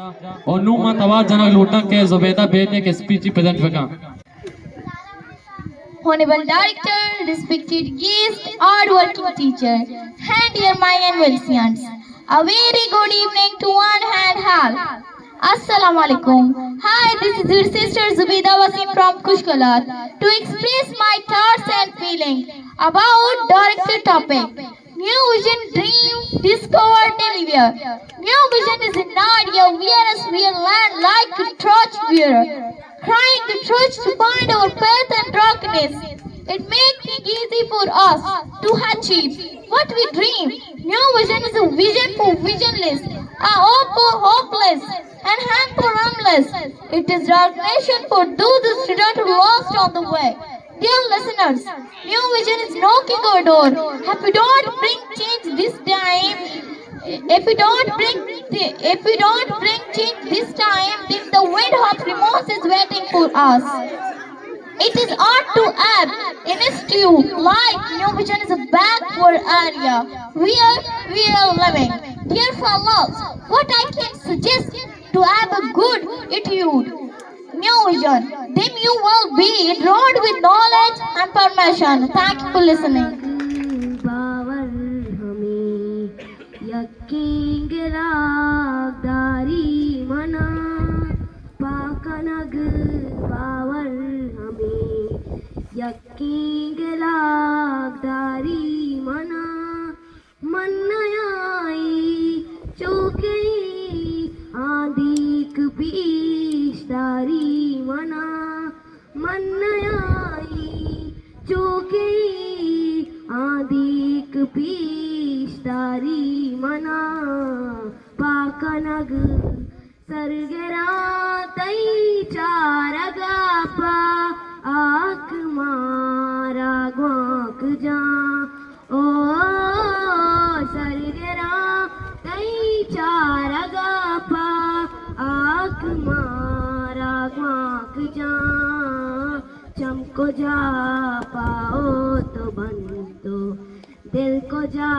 और नूमा तवाज जनक लूटन के जुबैदा बेटे के स्पीच प्रेजेंट वका Honorable Director, respected guest, hard-working teacher, and dear my Wilsians, a very good evening to one and all. Assalamu alaikum. Hi, this is your sister Zubida Wasim from Kushkalat to express my thoughts and feelings about director topic. New vision, dream, discover, deliver. New vision is an idea whereas we learn like a torch bearer, crying the truth to find our path and darkness. It makes it easy for us to achieve what we dream. New vision is a vision for visionless, a hope for hopeless, and hand for harmless. It is recognition for those students who lost on the way. Dear listeners, new vision is knocking our door. If we don't bring change this time, if we don't bring change this time, then the wind of remorse is waiting for us. It is hard to add in its due. Like new vision is a backward area where we are living. Dear fellows, what I can suggest to have a good attitude. New vision, then you will be enrolled with knowledge and permission. Thank you for listening. यकींगलागदारी मना मन्नयाई चौके आदिक पीशदारी मना मन्नयाई चौके आदिक पीशदारी मना पाकनग सरगरा तई चारगापा आक मारा ग्वाक जा ओ सरगरा तई चारगापा आक मारा ग्वाक जा चमको जा पाओ तो बंदो दिल को जा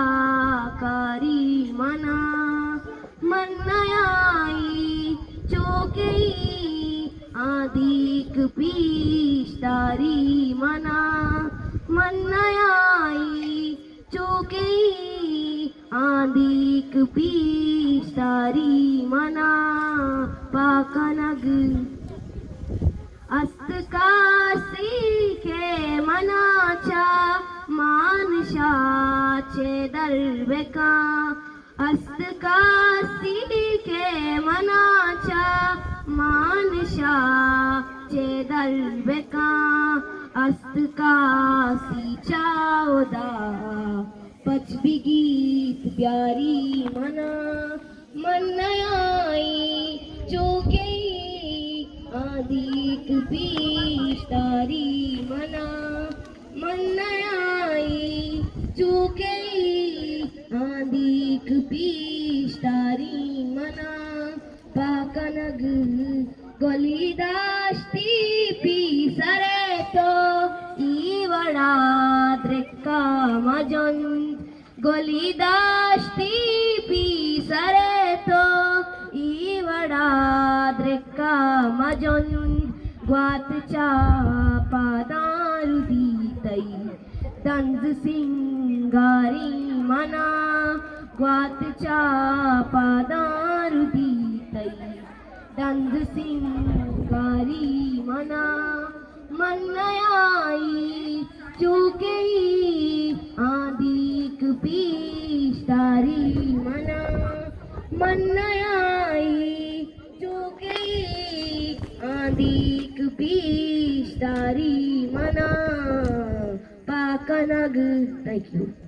कारी मना मन्नयाई चौके आदिक पीशदारी मना मन्नयाई चौके आदिक पीशदारी मना पाकनग अस्तकासी के मनाचा मानशा चे दरबेका अस्तकासी के मनाचा मानशा चे दरबेका अस्तकासी चाओदा पचबी गीत प्यारी मना मन्नयाई चौके आदिक पीशदारी मना मन्नयाई चौके आदिक पीशदारी मना पाकनग गलीदाश्ती पीसरे तो ईवड़ा द्रेक्का मजन गलीदाश्ती पीसरे तो ईवड़ा द्रेक्का मजन ग्वातचा पादारुदी तई दंज सिंगारी मना ग्वातचा पादारुदी तई दंज सिंगारी मना मन्नयाई चौके आदिक पीशदारी मना मन्नयाई चौके आदिक पीशदारी मना पाकनग. Thank you.